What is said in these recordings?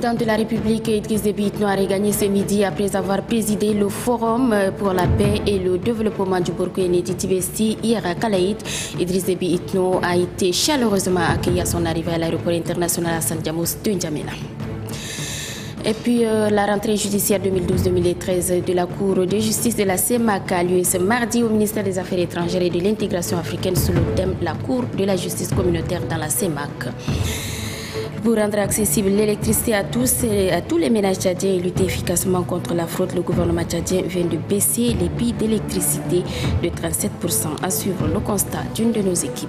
président de la République, Idriss Déby Itno, a regagné ce midi après avoir présidé le Forum pour la paix et le développement du Burkina Faso hier à Kalaït. Idriss Déby Itno a été chaleureusement accueilli à son arrivée à l'aéroport international Hassan Diamous de N'Djamena. Et puis la rentrée judiciaire 2012-2013 de la Cour de justice de la CEMAC a lieu ce mardi au ministère des Affaires étrangères et de l'intégration africaine sous le thème « La Cour de la justice communautaire dans la CEMAC ». Pour rendre accessible l'électricité à tous les ménages tchadiens et lutter efficacement contre la fraude, le gouvernement tchadien vient de baisser les prix d'électricité de 37%. À suivre le constat d'une de nos équipes.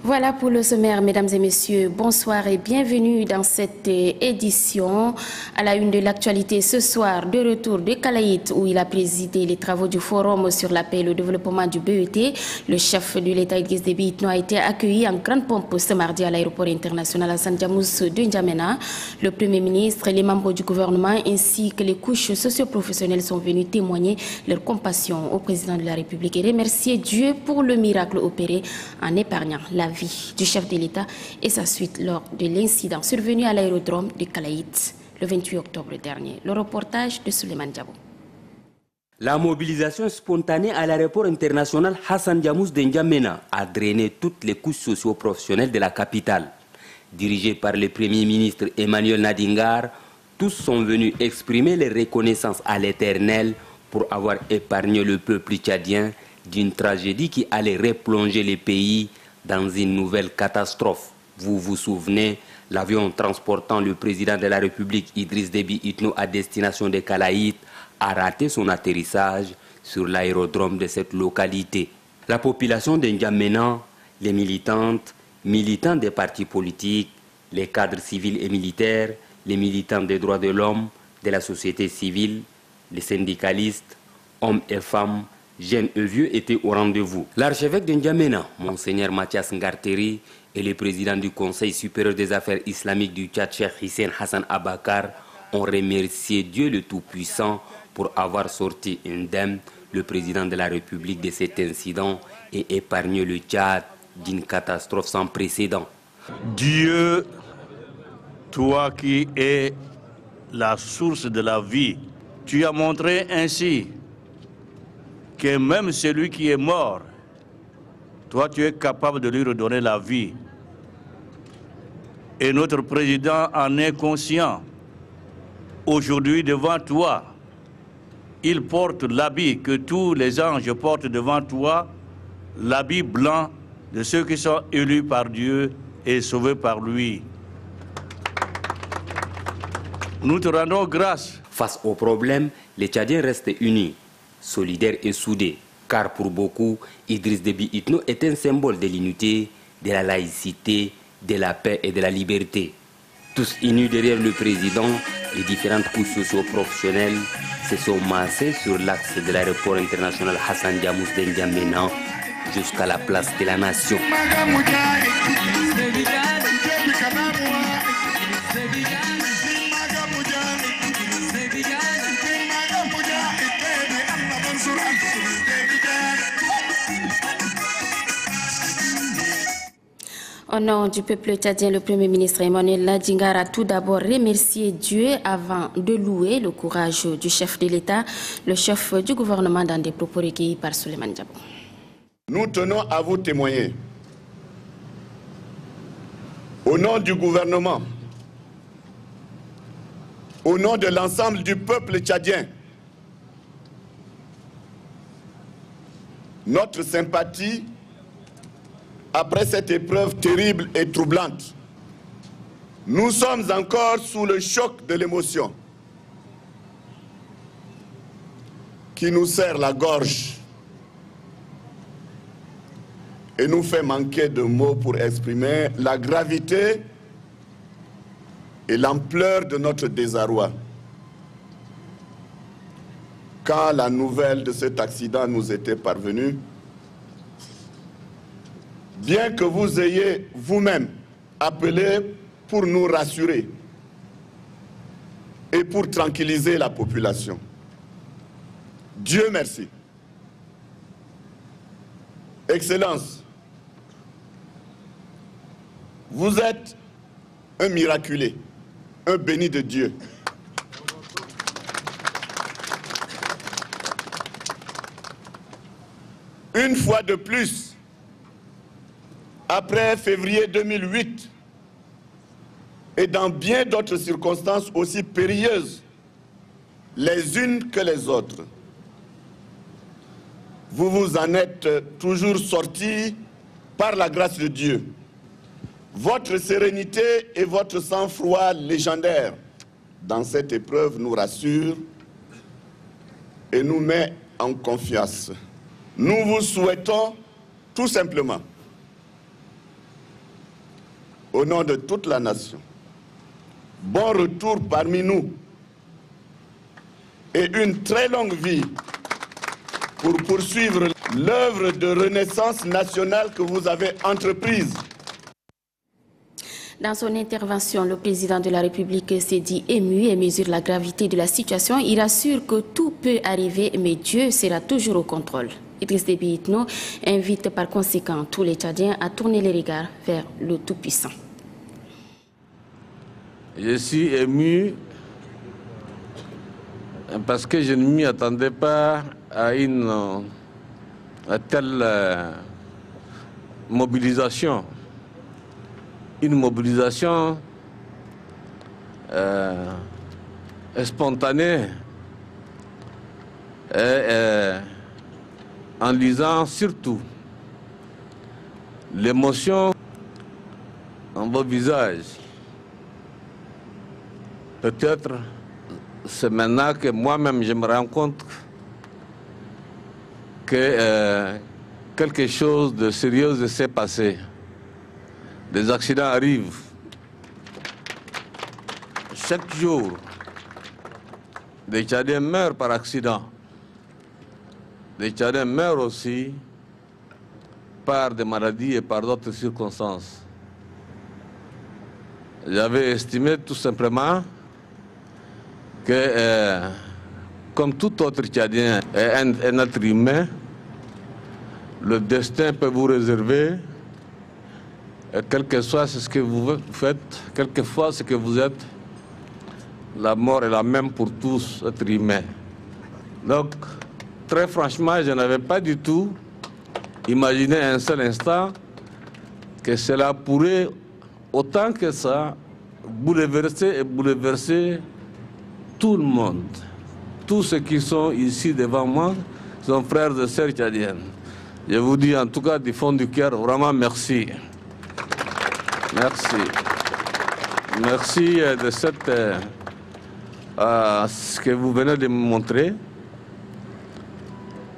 Voilà pour le sommaire, mesdames et messieurs. Bonsoir et bienvenue dans cette édition. À la une de l'actualité ce soir, de retour de Kalaït où il a présidé les travaux du Forum sur la paix et le développement du BET. Le chef de l'État, Idriss Déby Itno, a été accueilli en grande pompe ce mardi à l'aéroport international Hassan Diamous de N'Djamena. Le Premier ministre, les membres du gouvernement ainsi que les couches socio-professionnelles sont venus témoigner leur compassion au président de la République et remercier Dieu pour le miracle opéré en épargnant la vie du chef de l'État et sa suite lors de l'incident survenu à l'aérodrome de Kalaït le 28 octobre dernier. Le reportage de Souleymane Diabo. La mobilisation spontanée à l'aéroport international Hassan Diamous de N'Djamena a drainé toutes les couches socio-professionnelles de la capitale. Dirigés par le Premier ministre Emmanuel Nadingar, tous sont venus exprimer leur reconnaissance à l'Éternel pour avoir épargné le peuple tchadien d'une tragédie qui allait replonger le pays dans une nouvelle catastrophe. Vous vous souvenez, l'avion transportant le président de la République Idriss Déby Itno à destination de Kalaït a raté son atterrissage sur l'aérodrome de cette localité. La population de N'Djamena, les militantes, militants des partis politiques, les cadres civils et militaires, les militants des droits de l'homme, de la société civile, les syndicalistes, hommes et femmes, jeunes et vieux étaient au rendez-vous. L'archevêque de N'Djamena, Monseigneur Mathias Ngarteri, et le président du Conseil supérieur des affaires islamiques du Tchad, Cheikh Hissène Hassan Abakar, ont remercié Dieu le Tout-Puissant pour avoir sorti indemne le président de la République de cet incident et épargné le Tchad d'une catastrophe sans précédent. Dieu, toi qui es la source de la vie, tu as montré ainsi que même celui qui est mort, toi tu es capable de lui redonner la vie. Et notre président en est conscient. Aujourd'hui devant toi, il porte l'habit que tous les anges portent devant toi, l'habit blanc de ceux qui sont élus par Dieu et sauvés par lui. Nous te rendons grâce. Face au problème, les Tchadiens restent unis, solidaires et soudés, car pour beaucoup, Idriss Déby Itno est un symbole de l'unité, de la laïcité, de la paix et de la liberté. Tous unis derrière le président, les différentes couches socio-professionnelles se sont massées sur l'axe de l'aéroport international Hassan Diamous de N'Djamena jusqu'à la place de la Nation. Au nom du peuple tchadien, le Premier ministre Emmanuel Nadingar a tout d'abord remercié Dieu avant de louer le courage du chef de l'État, le chef du gouvernement dans des propos recueillis par Souleymane Diabo. Nous tenons à vous témoigner, au nom du gouvernement, au nom de l'ensemble du peuple tchadien, notre sympathie après cette épreuve terrible et troublante. Nous sommes encore sous le choc de l'émotion qui nous serre la gorge et nous fait manquer de mots pour exprimer la gravité et l'ampleur de notre désarroi. Quand la nouvelle de cet accident nous était parvenue, bien que vous ayez vous-même appelé pour nous rassurer et pour tranquilliser la population, Dieu merci. Excellence, Vous êtes un miraculé, un béni de Dieu. Une fois de plus, après février 2008, et dans bien d'autres circonstances aussi périlleuses, les unes que les autres, vous vous en êtes toujours sortis par la grâce de Dieu. Votre sérénité et votre sang-froid légendaire dans cette épreuve nous rassure et nous met en confiance. Nous vous souhaitons tout simplement, au nom de toute la nation, bon retour parmi nous et une très longue vie pour poursuivre l'œuvre de renaissance nationale que vous avez entreprise. Dans son intervention, le président de la République s'est dit ému et mesure la gravité de la situation. Il assure que tout peut arriver, mais Dieu sera toujours au contrôle. Idriss Déby Itno invite par conséquent tous les Tchadiens à tourner les regards vers le Tout-Puissant. Je suis ému parce que je ne m'y attendais pas à telle mobilisation. Une mobilisation spontanée et en lisant surtout l'émotion en vos visages. Peut-être c'est maintenant que moi-même je me rends compte que quelque chose de sérieux s'est passé. Des accidents arrivent. Chaque jour, des Tchadiens meurent par accident. Des Tchadiens meurent aussi par des maladies et par d'autres circonstances. J'avais estimé tout simplement que, comme tout autre Tchadien et un être humain, le destin peut vous réserver, et quel que soit ce que vous faites, quelquefois ce que vous êtes, la mort est la même pour tous êtres humains. Donc, très franchement, je n'avais pas du tout imaginé un seul instant que cela pourrait, autant que ça, bouleverser tout le monde. Tous ceux qui sont ici devant moi sont frères et sœurs tchadiennes. Je vous dis en tout cas du fond du cœur, vraiment merci. Merci. Merci de ce que vous venez de me montrer.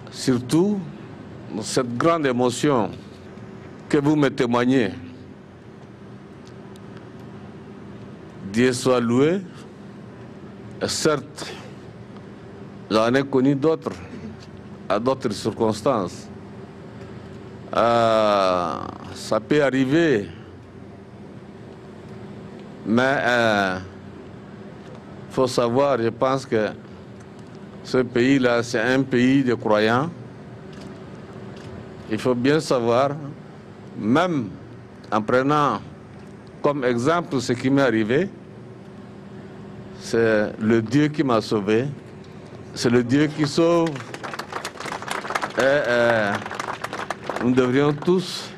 Surtout, cette grande émotion que vous me témoignez. Dieu soit loué. Et certes, j'en ai connu d'autres, à d'autres circonstances. Ça peut arriver, mais il faut savoir, je pense que ce pays-là, c'est un pays de croyants. Il faut bien savoir, même en prenant comme exemple ce qui m'est arrivé, c'est le Dieu qui m'a sauvé, c'est le Dieu qui sauve. Et nous devrions tous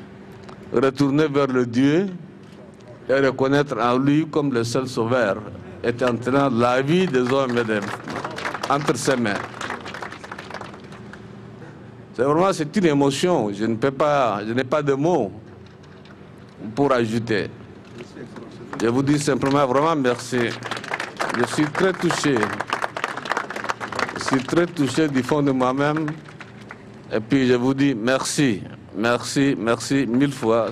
retourner vers le Dieu et reconnaître en lui comme le seul sauveur, et en tenant la vie des hommes et des entre ses mains. C'est une émotion, je n'ai pas de mots pour ajouter. Je vous dis simplement vraiment merci. Je suis très touché. Je suis très touché du fond de moi-même. Et puis je vous dis merci, merci, merci mille fois.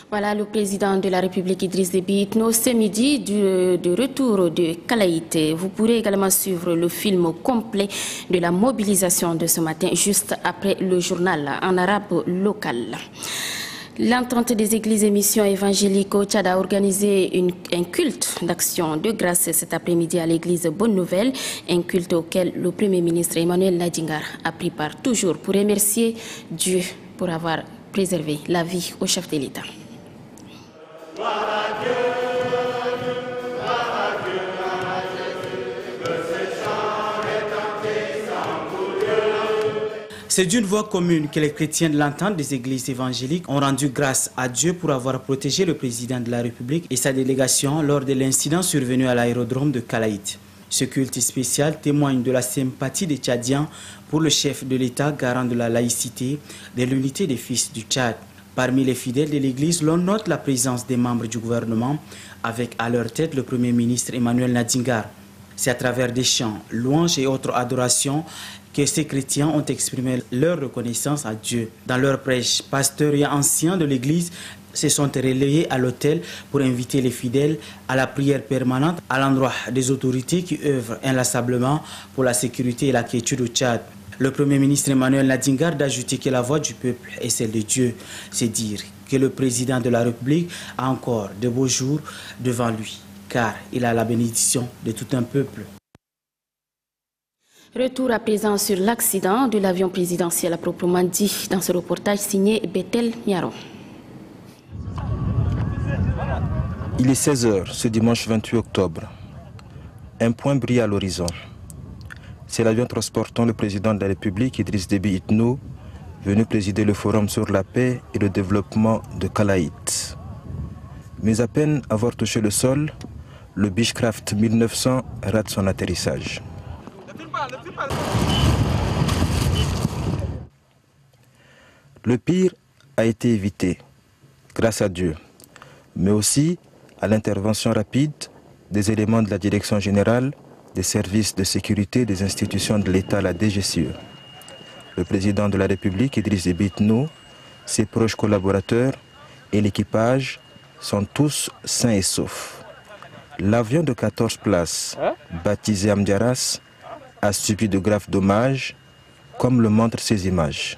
Voilà le président de la République Idriss Déby Itno ce midi de retour de Kalaït. Vous pourrez également suivre le film complet de la mobilisation de ce matin juste après le journal en arabe local. L'entente des églises et missions évangéliques au Tchad a organisé un culte d'action de grâce cet après-midi à l'église Bonne Nouvelle, un culte auquel le Premier ministre Emmanuel Ladingar a pris part toujours pour remercier Dieu pour avoir préservé la vie au chef de l'État. C'est d'une voix commune que les chrétiens de l'entente des églises évangéliques ont rendu grâce à Dieu pour avoir protégé le président de la République et sa délégation lors de l'incident survenu à l'aérodrome de Kalaït. Ce culte spécial témoigne de la sympathie des Tchadiens pour le chef de l'État, garant de la laïcité, de l'unité des fils du Tchad. Parmi les fidèles de l'Église, l'on note la présence des membres du gouvernement, avec à leur tête le Premier ministre Emmanuel Nadingar. C'est à travers des chants, louanges et autres adorations que ces chrétiens ont exprimé leur reconnaissance à Dieu. Dans leur prêche, pasteurs et anciens de l'Église se sont relayés à l'autel pour inviter les fidèles à la prière permanente à l'endroit des autorités qui œuvrent inlassablement pour la sécurité et la quiétude au Tchad. Le Premier ministre Emmanuel Nadingar a ajouté que la voix du peuple est celle de Dieu. C'est dire que le président de la République a encore de beaux jours devant lui, car il a la bénédiction de tout un peuple. Retour à présent sur l'accident de l'avion présidentiel à proprement dit dans ce reportage signé Bethel Niaro. Il est 16h ce dimanche 28 octobre. Un point brille à l'horizon. C'est l'avion transportant le président de la République, Idriss Déby Itno, venu présider le forum sur la paix et le développement de Kalaït. Mais à peine avoir touché le sol, le Beechcraft 1900 rate son atterrissage. Le pire a été évité, grâce à Dieu, mais aussi à l'intervention rapide des éléments de la Direction générale des services de sécurité des institutions de l'État, la DGCE. Le président de la République, Idriss Déby Itno, ses proches collaborateurs et l'équipage sont tous sains et saufs. L'avion de 14 places, baptisé Amdiaras, a subi de graves dommages, comme le montrent ces images.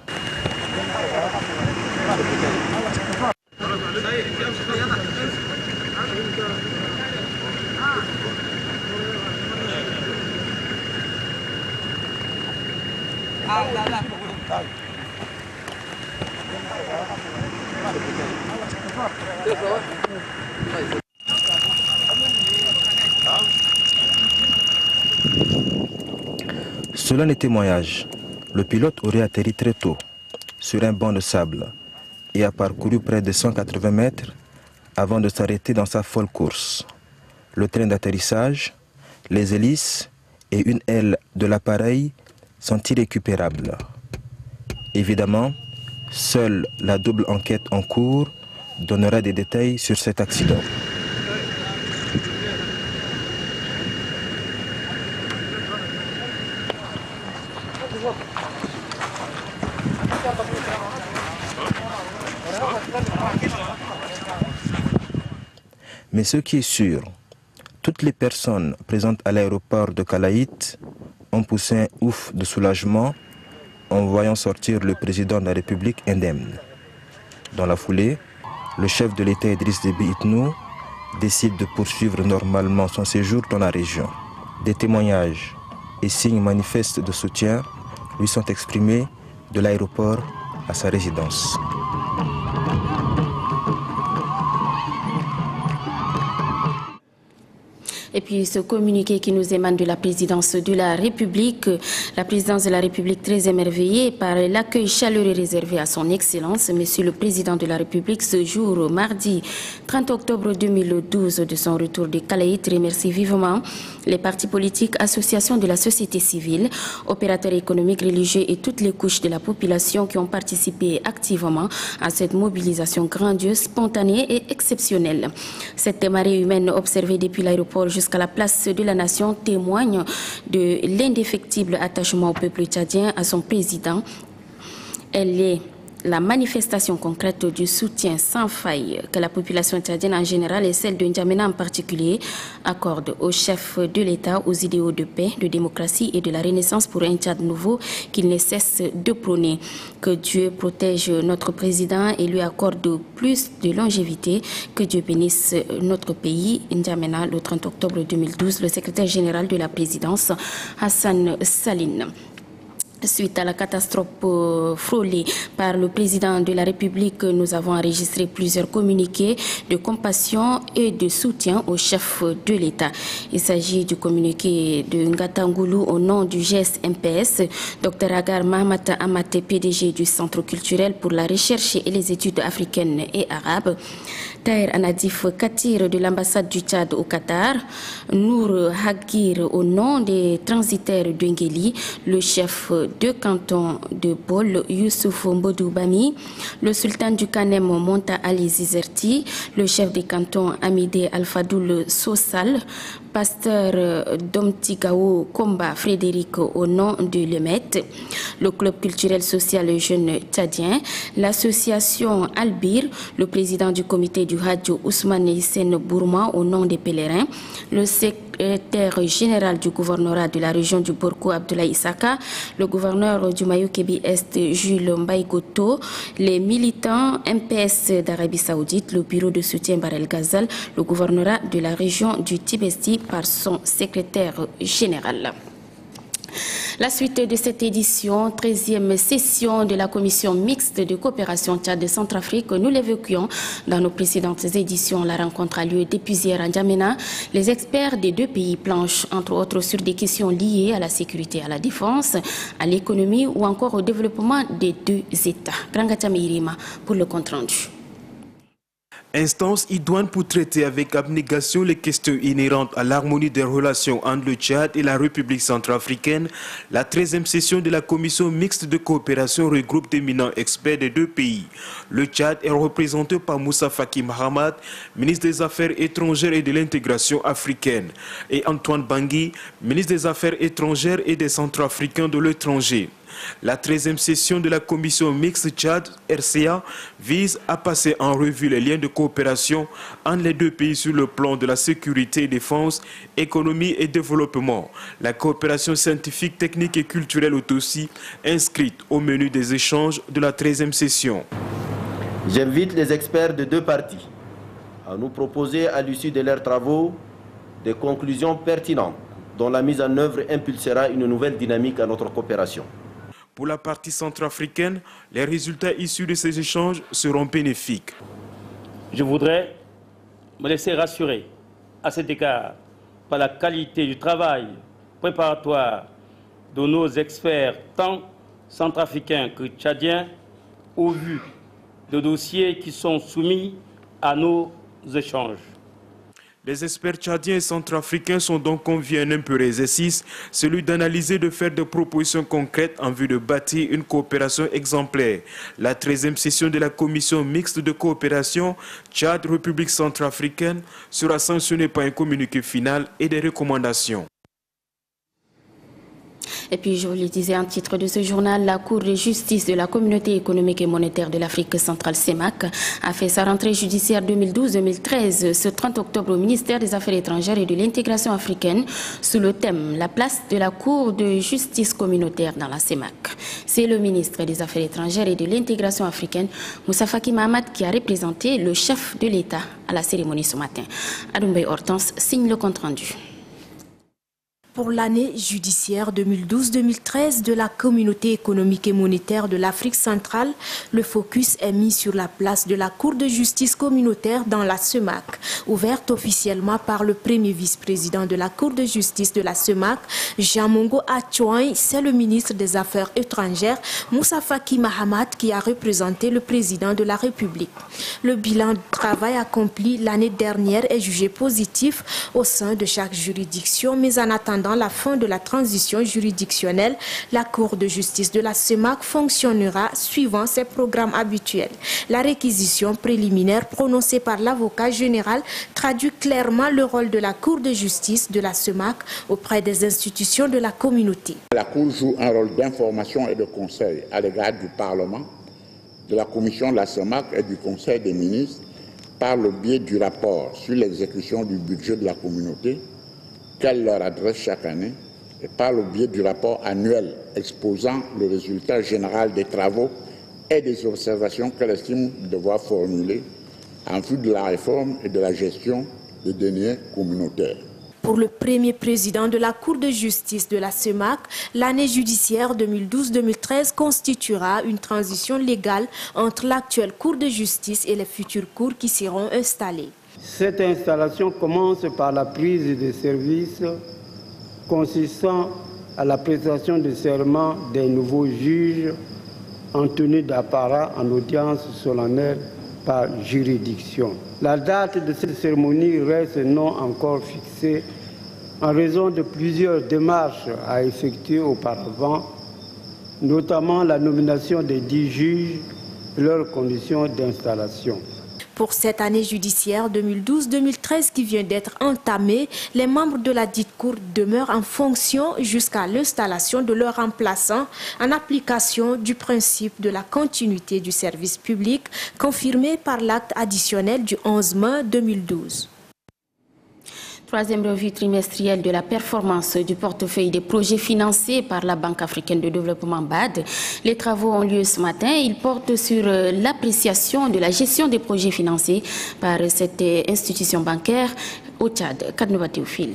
Selon les témoignages, le pilote aurait atterri très tôt, sur un banc de sable, et a parcouru près de 180 mètres avant de s'arrêter dans sa folle course. Le train d'atterrissage, les hélices et une aile de l'appareil sont irrécupérables. Évidemment, seule la double enquête en cours donnera des détails sur cet accident. Mais ce qui est sûr, toutes les personnes présentes à l'aéroport de Kalaït ont poussé un ouf de soulagement en voyant sortir le président de la République indemne. Dans la foulée, le chef de l'État Idriss Déby Itno décide de poursuivre normalement son séjour dans la région. Des témoignages et signes manifestes de soutien lui sont exprimés de l'aéroport à sa résidence. Et puis ce communiqué qui nous émane de la présidence de la République très émerveillée par l'accueil chaleureux réservé à son Excellence, Monsieur le Président de la République, ce jour, mardi 30 octobre 2012, de son retour de Kalaït, remercie vivement les partis politiques, associations de la société civile, opérateurs économiques, religieux et toutes les couches de la population qui ont participé activement à cette mobilisation grandiose, spontanée et exceptionnelle. Cette marée humaine observée depuis l'aéroport jusqu'à la place de la nation témoigne de l'indéfectible attachement au peuple tchadien, à son président. Elle est la manifestation concrète du soutien sans faille que la population tchadienne en général et celle de N'Djamena en particulier accorde au chef de l'État, aux idéaux de paix, de démocratie et de la renaissance pour un Tchad nouveau qu'il ne cesse de prôner. Que Dieu protège notre président et lui accorde plus de longévité. Que Dieu bénisse notre pays. N'Djamena, le 30 octobre 2012, le secrétaire général de la présidence, Hassan Saline. Suite à la catastrophe frôlée par le président de la République, nous avons enregistré plusieurs communiqués de compassion et de soutien au chef de l'État. Il s'agit du communiqué de Ngatangoulou au nom du GS-MPS, Dr Agar Mahamata Amate, PDG du Centre culturel pour la recherche et les études africaines et arabes, Taher Anadif Katir de l'ambassade du Tchad au Qatar, Nour Hagir au nom des transitaires de Ngeli, le chef de canton de Bol, Youssouf Mbodou-Bami, le sultan du Kanem Monta Ali Zizerti, le chef des cantons Amide Alfadoul Sossal, pasteur Domtigao Komba Frédéric au nom de l'EMET, le club culturel social jeune tchadien, l'association Albir, le président du comité du Hadjo Ousmane Hissène Bourma au nom des pèlerins, le secrétaire général du gouvernorat de la région du Borkou Abdoulaye Issaka, le gouverneur du Mayou-Kébi Est Jules Mbaïgoto, les militants MPS d'Arabie Saoudite, le bureau de soutien Barel Ghazal, le gouvernorat de la région du Tibesti par son secrétaire général. La suite de cette édition, 13e session de la commission mixte de coopération Tchad et Centrafrique, nous l'évoquions dans nos précédentes éditions. La rencontre a lieu depuis hier à N'Djamena. Les experts des deux pays planchent entre autres sur des questions liées à la sécurité, à la défense, à l'économie ou encore au développement des deux États. Grangata Irima pour le compte rendu. Instance idoine pour traiter avec abnégation les questions inhérentes à l'harmonie des relations entre le Tchad et la République centrafricaine, la 13e session de la commission mixte de coopération regroupe d'éminents experts des deux pays. Le Tchad est représenté par Moussa Faki Mahamat, ministre des Affaires étrangères et de l'intégration africaine, et Antoine Bangui, ministre des Affaires étrangères et des Centrafricains de l'étranger. La 13e session de la commission mixte Tchad-RCA vise à passer en revue les liens de coopération entre les deux pays sur le plan de la sécurité et défense, économie et développement. La coopération scientifique, technique et culturelle est aussi inscrite au menu des échanges de la 13e session. J'invite les experts de deux parties à nous proposer à l'issue de leurs travaux des conclusions pertinentes dont la mise en œuvre impulsera une nouvelle dynamique à notre coopération. Pour la partie centrafricaine, les résultats issus de ces échanges seront bénéfiques. Je voudrais me laisser rassurer à cet égard par la qualité du travail préparatoire de nos experts, tant centrafricains que tchadiens, au vu de dossiers qui sont soumis à nos échanges. Les experts tchadiens et centrafricains sont donc conviés à un impérieux exercice, celui d'analyser et de faire des propositions concrètes en vue de bâtir une coopération exemplaire. La 13e session de la commission mixte de coopération Tchad-République centrafricaine sera sanctionnée par un communiqué final et des recommandations. Et puis, je vous le disais en titre de ce journal, la Cour de justice de la Communauté économique et monétaire de l'Afrique centrale, CEMAC, a fait sa rentrée judiciaire 2012-2013 ce 30 octobre au ministère des Affaires étrangères et de l'intégration africaine sous le thème « La place de la Cour de justice communautaire dans la CEMAC ». C'est le ministre des Affaires étrangères et de l'intégration africaine, Moussa Faki Mahamat, qui a représenté le chef de l'État à la cérémonie ce matin. Adoumbaye Hortense signe le compte-rendu. Pour l'année judiciaire 2012-2013 de la Communauté économique et monétaire de l'Afrique centrale, le focus est mis sur la place de la Cour de justice communautaire dans la CEMAC. Ouverte officiellement par le premier vice-président de la Cour de justice de la CEMAC, Jean-Mongo Atchouaï, c'est le ministre des Affaires étrangères, Moussa Faki Mahamat, qui a représenté le président de la République. Le bilan de travail accompli l'année dernière est jugé positif au sein de chaque juridiction, mais en attendant la fin de la transition juridictionnelle, la Cour de justice de la CEMAC fonctionnera suivant ses programmes habituels. La réquisition préliminaire prononcée par l'avocat général traduit clairement le rôle de la Cour de justice de la CEMAC auprès des institutions de la communauté. La Cour joue un rôle d'information et de conseil à l'égard du Parlement, de la Commission de la CEMAC et du Conseil des ministres par le biais du rapport sur l'exécution du budget de la communauté qu'elle leur adresse chaque année et par le biais du rapport annuel exposant le résultat général des travaux et des observations qu'elle estime devoir formuler en vue de la réforme et de la gestion des deniers communautaires. Pour le premier président de la Cour de justice de la CEMAC, l'année judiciaire 2012-2013 constituera une transition légale entre l'actuelle Cour de justice et les futures cours qui seront installées. Cette installation commence par la prise de service consistant à la prestation de serment des nouveaux juges en tenue d'apparat en audience solennelle par juridiction. La date de cette cérémonie reste non encore fixée en raison de plusieurs démarches à effectuer auparavant, notamment la nomination des 10 juges et leurs conditions d'installation. Pour cette année judiciaire 2012-2013 qui vient d'être entamée, les membres de la dite cour demeurent en fonction jusqu'à l'installation de leurs remplaçants en application du principe de la continuité du service public confirmé par l'acte additionnel du 11 mai 2012. Troisième revue trimestrielle de la performance du portefeuille des projets financés par la Banque africaine de développement BAD. Les travaux ont lieu ce matin. Ils portent sur l'appréciation de la gestion des projets financés par cette institution bancaire au Tchad. Kadnouba Théophile.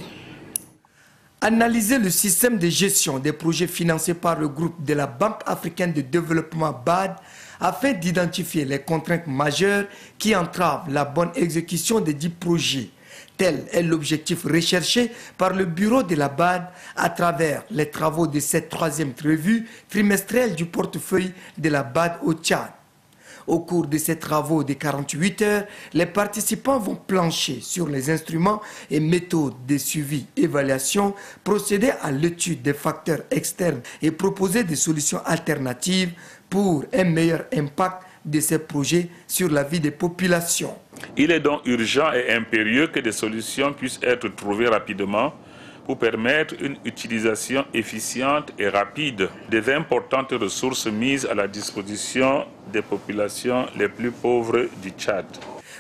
Analyser le système de gestion des projets financés par le groupe de la Banque africaine de développement BAD afin d'identifier les contraintes majeures qui entravent la bonne exécution des 10 projets. Tel est l'objectif recherché par le bureau de la BAD à travers les travaux de cette troisième revue trimestrielle du portefeuille de la BAD au Tchad. Au cours de ces travaux de 48 heures, les participants vont plancher sur les instruments et méthodes de suivi et évaluation, procéder à l'étude des facteurs externes et proposer des solutions alternatives pour un meilleur impact de ces projets sur la vie des populations. Il est donc urgent et impérieux que des solutions puissent être trouvées rapidement pour permettre une utilisation efficiente et rapide des importantes ressources mises à la disposition des populations les plus pauvres du Tchad.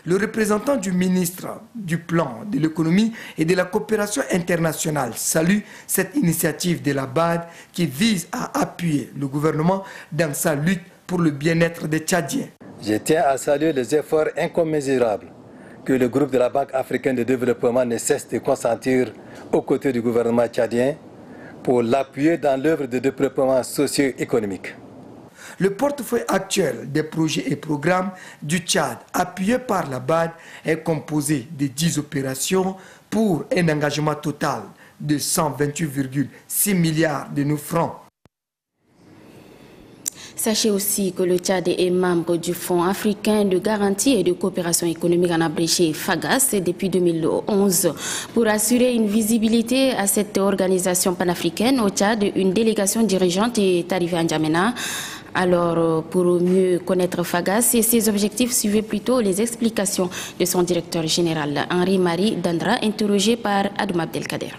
Le représentant du ministre du Plan, de l'économie et de la coopération internationale salue cette initiative de la BAD qui vise à appuyer le gouvernement dans sa lutte pour le bien-être des Tchadiens. Je tiens à saluer les efforts incommensurables que le groupe de la Banque africaine de développement ne cesse de consentir aux côtés du gouvernement tchadien pour l'appuyer dans l'œuvre de développement socio-économique. Le portefeuille actuel des projets et programmes du Tchad, appuyé par la BAD, est composé de 10 opérations pour un engagement total de 128,6 milliards de nos francs. Sachez aussi que le Tchad est membre du Fonds africain de garantie et de coopération économique en abrégé FAGAS depuis 2011. Pour assurer une visibilité à cette organisation panafricaine au Tchad, une délégation dirigeante est arrivée à N'Djamena. Alors, pour mieux connaître FAGAS et ses objectifs, suivez plutôt les explications de son directeur général, Henri-Marie Dandra, interrogé par Adoum Abdelkader.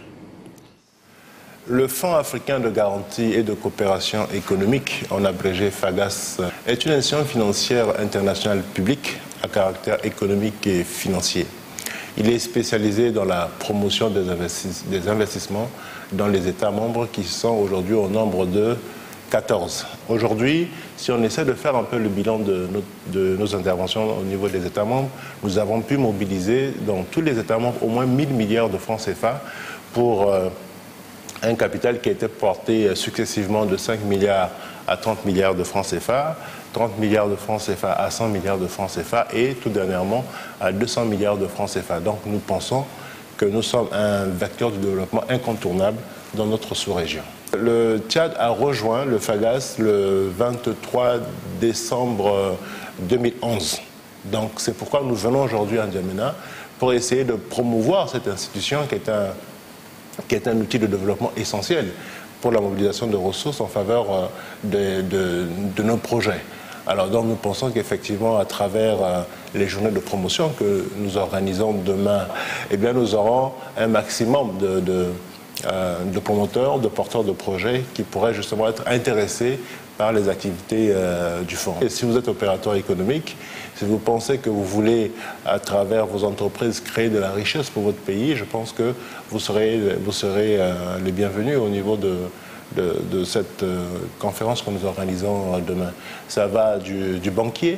Le Fonds africain de garantie et de coopération économique, en abrégé FAGAS, est une institution financière internationale publique à caractère économique et financier. Il est spécialisé dans la promotion des investissements dans les États membres qui sont aujourd'hui au nombre de 14. Aujourd'hui, si on essaie de faire un peu le bilan de nos interventions au niveau des États membres, nous avons pu mobiliser dans tous les États membres au moins 1 000 milliards de francs CFA pour un capital qui a été porté successivement de 5 milliards à 30 milliards de francs CFA, 30 milliards de francs CFA à 100 milliards de francs CFA et tout dernièrement à 200 milliards de francs CFA. Donc nous pensons que nous sommes un vecteur de développement incontournable dans notre sous-région. Le Tchad a rejoint le FAGAS le 23 décembre 2011. Donc c'est pourquoi nous venons aujourd'hui à N'Djamena pour essayer de promouvoir cette institution qui est un outil de développement essentiel pour la mobilisation de ressources en faveur de nos projets. Alors donc nous pensons qu'effectivement à travers les journées de promotion que nous organisons demain, eh bien nous aurons un maximum de promoteurs, de porteurs de projets qui pourraient justement être intéressés par les activités du fonds. Et si vous êtes opérateur économique, si vous pensez que vous voulez, à travers vos entreprises, créer de la richesse pour votre pays, je pense que vous serez les bienvenus au niveau de cette conférence que nous organisons demain. Ça va du banquier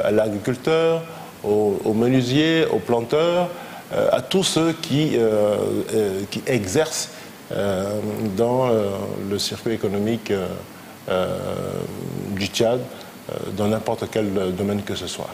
à l'agriculteur, au menuisier, au planteur, à tous ceux qui exercent dans le circuit économique du Tchad, dans n'importe quel domaine que ce soit.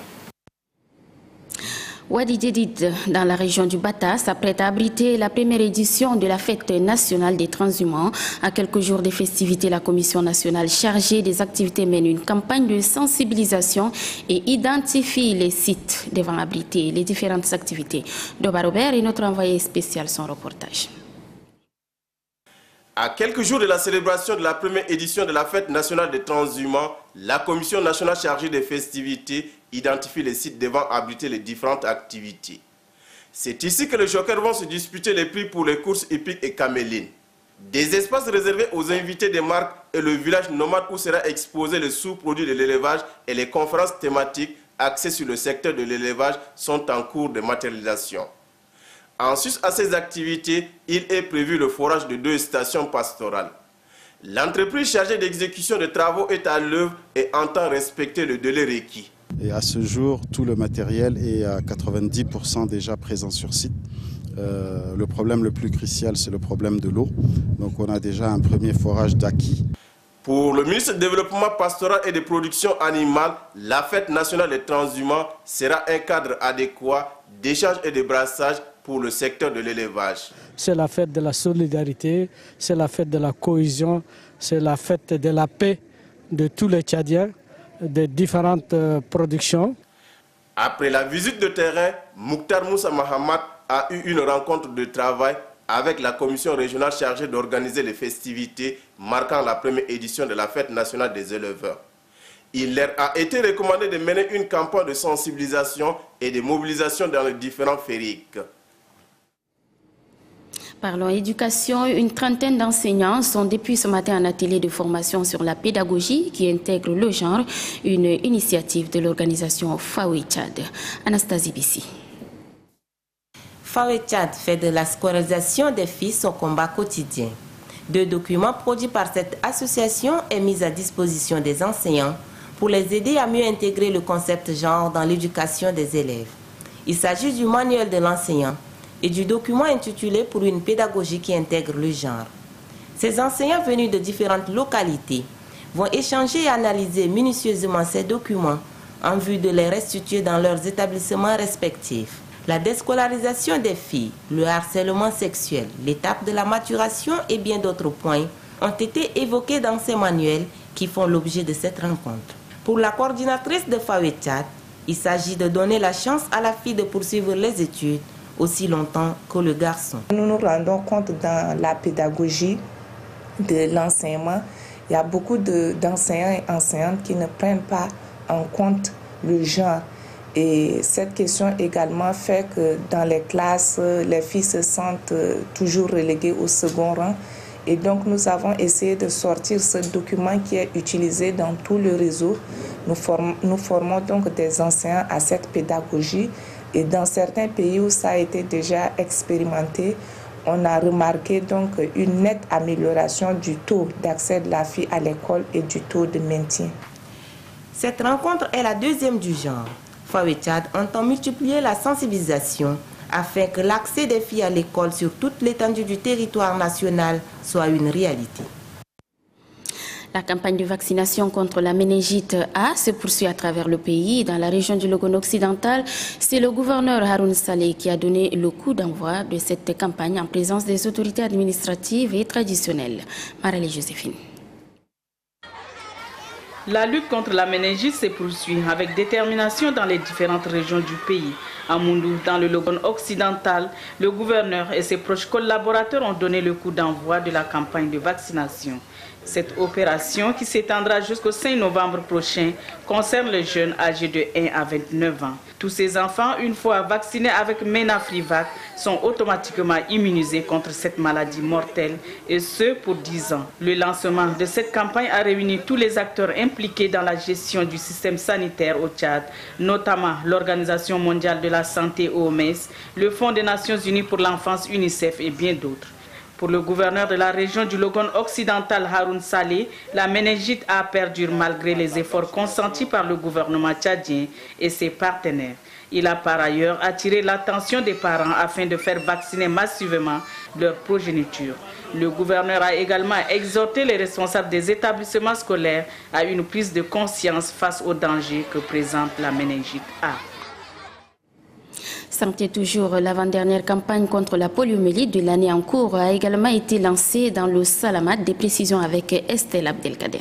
Wadi Djedid, dans la région du Bata, s'apprête à abriter la première édition de la fête nationale des transhumants. À quelques jours des festivités, la Commission nationale chargée des activités mène une campagne de sensibilisation et identifie les sites devant abriter les différentes activités. Doba Robert est notre envoyé spécial, son reportage. À quelques jours de la célébration de la première édition de la fête nationale des transhumants, la Commission nationale chargée des festivités identifie les sites devant abriter les différentes activités. C'est ici que les jokers vont se disputer les prix pour les courses hippiques et camélines. Des espaces réservés aux invités des marques et le village nomade où sera exposé les sous-produits de l'élevage et les conférences thématiques axées sur le secteur de l'élevage sont en cours de matérialisation. En sus à ces activités, il est prévu le forage de 2 stations pastorales. L'entreprise chargée d'exécution des travaux est à l'œuvre et entend respecter le délai requis. Et à ce jour, tout le matériel est à 90% déjà présent sur site. Le problème le plus crucial, c'est le problème de l'eau. Donc on a déjà un premier forage d'acquis. Pour le ministre du Développement pastoral et des productions animales, la fête nationale des transhumants sera un cadre adéquat d'échange et de brassage pour le secteur de l'élevage. C'est la fête de la solidarité, c'est la fête de la cohésion, c'est la fête de la paix de tous les Tchadiens, de différentes productions. Après la visite de terrain, Mouktar Moussa Mahamat a eu une rencontre de travail avec la commission régionale chargée d'organiser les festivités marquant la première édition de la fête nationale des éleveurs. Il leur a été recommandé de mener une campagne de sensibilisation et de mobilisation dans les différents fériques. Parlons éducation, une trentaine d'enseignants sont depuis ce matin en atelier de formation sur la pédagogie qui intègre le genre, une initiative de l'organisation Fawe Tchad. Anastasie Bissi. Fawe Tchad fait de la scolarisation des filles son combat quotidien. 2 documents produits par cette association et mis à disposition des enseignants pour les aider à mieux intégrer le concept genre dans l'éducation des élèves. Il s'agit du manuel de l'enseignant et du document intitulé « Pour une pédagogie qui intègre le genre ». Ces enseignants venus de différentes localités vont échanger et analyser minutieusement ces documents en vue de les restituer dans leurs établissements respectifs. La déscolarisation des filles, le harcèlement sexuel, l'étape de la maturation et bien d'autres points ont été évoqués dans ces manuels qui font l'objet de cette rencontre. Pour la coordinatrice de Fawe Tchad, il s'agit de donner la chance à la fille de poursuivre les études aussi longtemps que le garçon. Nous nous rendons compte dans la pédagogie de l'enseignement, il y a beaucoup d'enseignants et enseignantes qui ne prennent pas en compte le genre. Et cette question également fait que dans les classes, les filles se sentent toujours reléguées au second rang. Et donc nous avons essayé de sortir ce document qui est utilisé dans tout le réseau. Nous formons donc des enseignants à cette pédagogie. Et dans certains pays où ça a été déjà expérimenté, on a remarqué donc une nette amélioration du taux d'accès de la fille à l'école et du taux de maintien. Cette rencontre est la 2e du genre. Fawe Tchad entend multiplier la sensibilisation afin que l'accès des filles à l'école sur toute l'étendue du territoire national soit une réalité. La campagne de vaccination contre la méningite A se poursuit à travers le pays. Dans la région du Logone occidental, c'est le gouverneur Haroun Saleh qui a donné le coup d'envoi de cette campagne en présence des autorités administratives et traditionnelles. Marale Joséphine. La lutte contre la méningite se poursuit avec détermination dans les différentes régions du pays. À Moundou, dans le Logone occidental, le gouverneur et ses proches collaborateurs ont donné le coup d'envoi de la campagne de vaccination. Cette opération, qui s'étendra jusqu'au 5 novembre prochain, concerne les jeunes âgés de 1 à 29 ans. Tous ces enfants, une fois vaccinés avec Menafrivac, sont automatiquement immunisés contre cette maladie mortelle, et ce pour 10 ans. Le lancement de cette campagne a réuni tous les acteurs impliqués dans la gestion du système sanitaire au Tchad, notamment l'Organisation mondiale de la santé OMS, le Fonds des Nations unies pour l'enfance UNICEF et bien d'autres. Pour le gouverneur de la région du Logone occidental, Haroun Saleh, la méningite a perduré malgré les efforts consentis par le gouvernement tchadien et ses partenaires. Il a par ailleurs attiré l'attention des parents afin de faire vacciner massivement leur progéniture. Le gouverneur a également exhorté les responsables des établissements scolaires à une prise de conscience face aux dangers que présente la méningite A. Santé toujours, l'avant-dernière campagne contre la poliomyélite de l'année en cours a également été lancée dans le Salamat. Des précisions avec Estelle Abdelkader.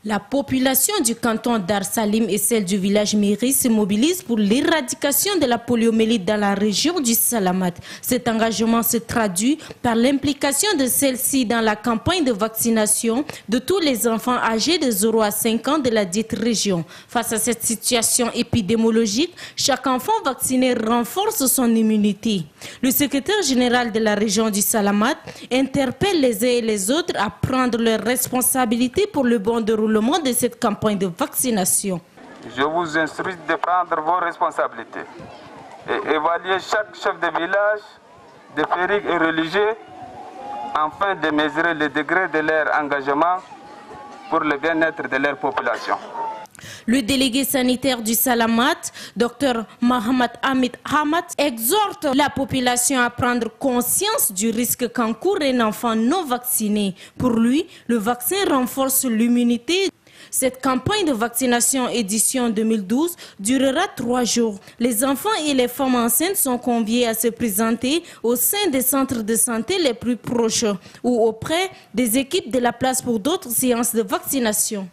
La population du canton d'Arsalim et celle du village Miri se mobilisent pour l'éradication de la poliomyélite dans la région du Salamat. Cet engagement se traduit par l'implication de celle-ci dans la campagne de vaccination de tous les enfants âgés de 0 à 5 ans de la dite région. Face à cette situation épidémiologique, chaque enfant vacciné renforce son immunité. Le secrétaire général de la région du Salamat interpelle les uns et les autres à prendre leurs responsabilités pour le bon déroulement de cette campagne de vaccination. Je vous instruis de prendre vos responsabilités et évaluer chaque chef de village, de fériques et religieux, afin de mesurer le degré de leur engagement pour le bien-être de leur population. Le délégué sanitaire du Salamat, Dr Mohamed Hamid Hamad, exhorte la population à prendre conscience du risque qu'encourt un enfant non vacciné. Pour lui, le vaccin renforce l'immunité. Cette campagne de vaccination édition 2012 durera 3 jours. Les enfants et les femmes enceintes sont conviés à se présenter au sein des centres de santé les plus proches ou auprès des équipes de la place pour d'autres séances de vaccination.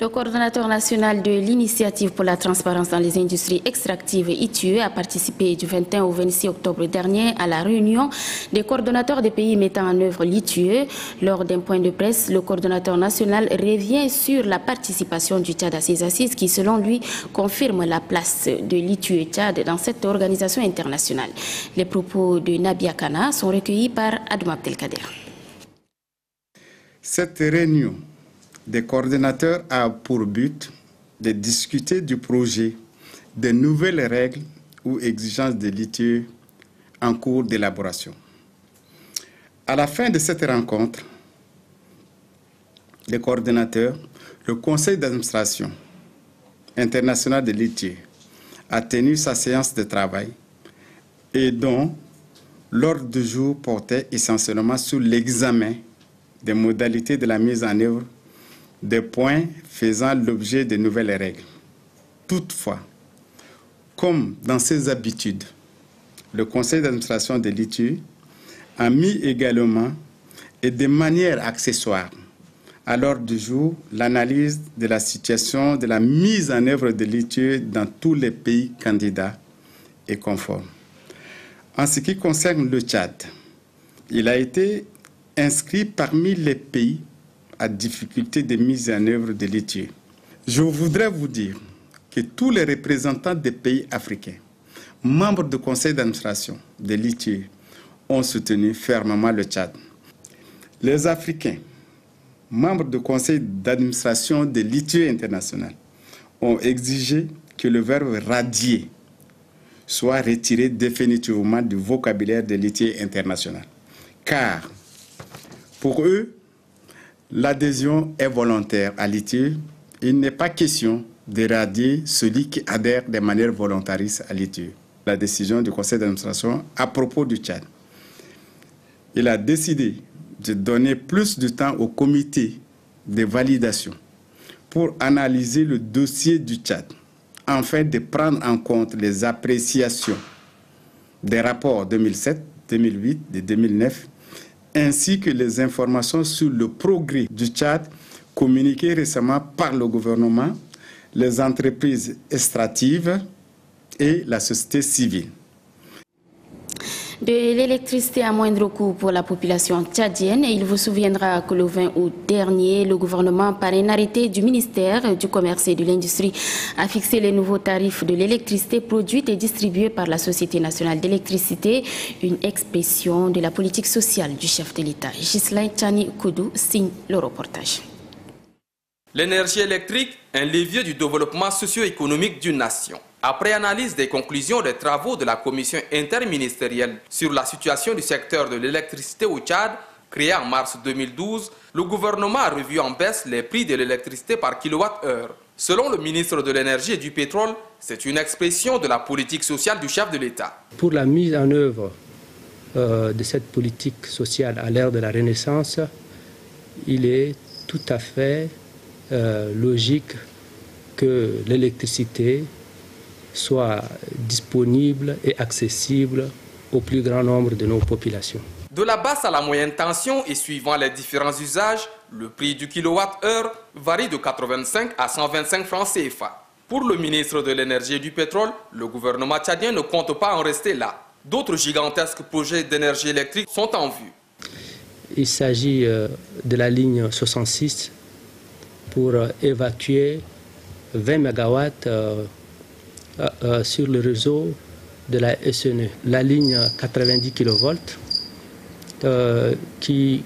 Le coordonnateur national de l'initiative pour la transparence dans les industries extractives ITUE a participé du 21 au 26 octobre dernier à la réunion des coordonnateurs des pays mettant en œuvre l'ITUE. Lors d'un point de presse, le coordonnateur national revient sur la participation du Tchad à ces assises qui, selon lui, confirme la place de l'ITUE Tchad dans cette organisation internationale. Les propos de Nabia Kana sont recueillis par Adou Abdelkader. Cette réunion des coordonnateurs a pour but de discuter du projet de nouvelles règles ou exigences de l'ITUE en cours d'élaboration. À la fin de cette rencontre, les coordonnateurs, le conseil d'administration international de l'ITUE a tenu sa séance de travail et dont l'ordre du jour portait essentiellement sur l'examen des modalités de la mise en œuvre des points faisant l'objet de nouvelles règles. Toutefois, comme dans ses habitudes, le conseil d'administration de l'ITUE a mis également et de manière accessoire à l'ordre du jour l'analyse de la situation de la mise en œuvre de l'ITUE dans tous les pays candidats et conformes. En ce qui concerne le Tchad, il a été inscrit parmi les pays à difficulté de mise en œuvre de l'ITUE. Je voudrais vous dire que tous les représentants des pays africains, membres du conseil d'administration de l'ITUE, ont soutenu fermement le Tchad. Les Africains, membres du conseil d'administration de l'ITUE international, ont exigé que le verbe radier soit retiré définitivement du vocabulaire de l'ITUE international. Car, pour eux, l'adhésion est volontaire à l'ITUE. Il n'est pas question de radier celui qui adhère de manière volontariste à l'ITUE. La décision du conseil d'administration à propos du Tchad. Il a décidé de donner plus de temps au comité de validation pour analyser le dossier du Tchad, afin de prendre en compte les appréciations des rapports 2007, 2008 et 2009, ainsi que les informations sur le progrès du Tchad communiquées récemment par le gouvernement, les entreprises extractives et la société civile. De l'électricité à moindre coût pour la population tchadienne. Il vous souviendra que le 20 août dernier, le gouvernement, par un arrêté du ministère du Commerce et de l'Industrie, a fixé les nouveaux tarifs de l'électricité produite et distribuée par la Société nationale d'électricité, une expression de la politique sociale du chef de l'État. Ghislain Tchani Koudou signe le reportage. L'énergie électrique, un levier du développement socio-économique d'une nation. Après analyse des conclusions des travaux de la commission interministérielle sur la situation du secteur de l'électricité au Tchad, créée en mars 2012, le gouvernement a revu en baisse les prix de l'électricité par kilowattheure. Selon le ministre de l'Énergie et du Pétrole, c'est une expression de la politique sociale du chef de l'État. Pour la mise en œuvre de cette politique sociale à l'ère de la Renaissance, il est tout à fait logique que l'électricité soit disponible et accessible au plus grand nombre de nos populations. De la basse à la moyenne tension et suivant les différents usages, le prix du kilowattheure varie de 85 à 125 francs CFA. Pour le ministre de l'Énergie et du Pétrole, le gouvernement tchadien ne compte pas en rester là. D'autres gigantesques projets d'énergie électrique sont en vue. Il s'agit de la ligne 66 pour évacuer 20 MW sur le réseau de la SNE. La ligne 90 kV qui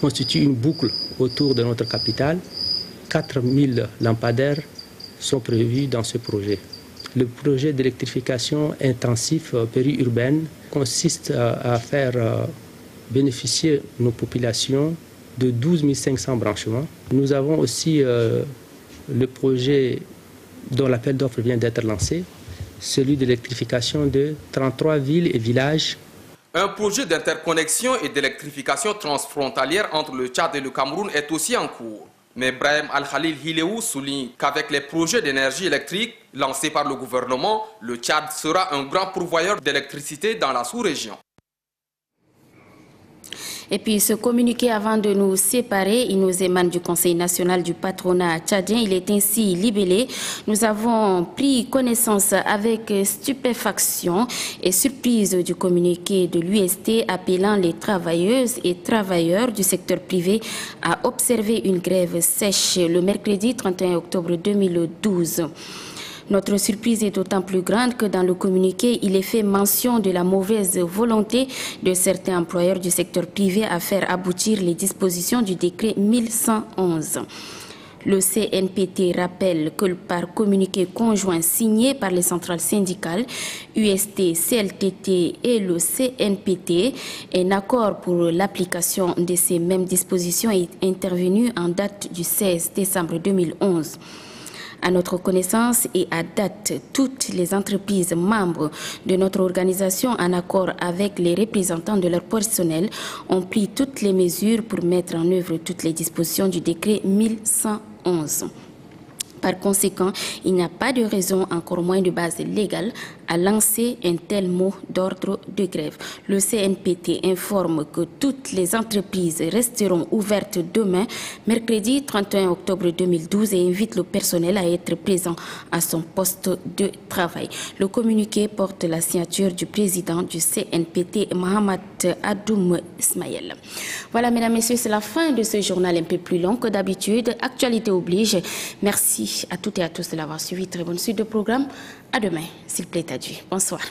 constitue une boucle autour de notre capitale. 4000 lampadaires sont prévus dans ce projet. Le projet d'électrification intensif périurbaine consiste à faire bénéficier nos populations de 12 500 branchements. Nous avons aussi le projet dont l'appel d'offres vient d'être lancé, celui d'électrification de 33 villes et villages. Un projet d'interconnexion et d'électrification transfrontalière entre le Tchad et le Cameroun est aussi en cours. Mais Brahim Al-Khalil Hileou souligne qu'avec les projets d'énergie électrique lancés par le gouvernement, le Tchad sera un grand pourvoyeur d'électricité dans la sous-région. Et puis ce communiqué avant de nous séparer, il nous émane du Conseil national du patronat tchadien. Il est ainsi libellé. Nous avons pris connaissance avec stupéfaction et surprise du communiqué de l'UST appelant les travailleuses et travailleurs du secteur privé à observer une grève sèche le mercredi 31 octobre 2012. Notre surprise est d'autant plus grande que dans le communiqué, il est fait mention de la mauvaise volonté de certains employeurs du secteur privé à faire aboutir les dispositions du décret 1111. Le CNPT rappelle que par communiqué conjoint signé par les centrales syndicales, UST, CLTT et le CNPT, un accord pour l'application de ces mêmes dispositions est intervenu en date du 16 décembre 2011. À notre connaissance et à date, toutes les entreprises membres de notre organisation, en accord avec les représentants de leur personnel, ont pris toutes les mesures pour mettre en œuvre toutes les dispositions du décret 1111. Par conséquent, il n'y a pas de raison, encore moins de base légale, à lancer un tel mot d'ordre de grève. Le CNPT informe que toutes les entreprises resteront ouvertes demain, mercredi 31 octobre 2012, et invite le personnel à être présent à son poste de travail. Le communiqué porte la signature du président du CNPT, Mohamed Adoum Ismaël. Voilà, mesdames, messieurs, c'est la fin de ce journal un peu plus long que d'habitude. Actualité oblige. Merci à toutes et à tous de l'avoir suivi. Très bonne suite de programme. À demain, s'il plaît à Dieu. Bonsoir.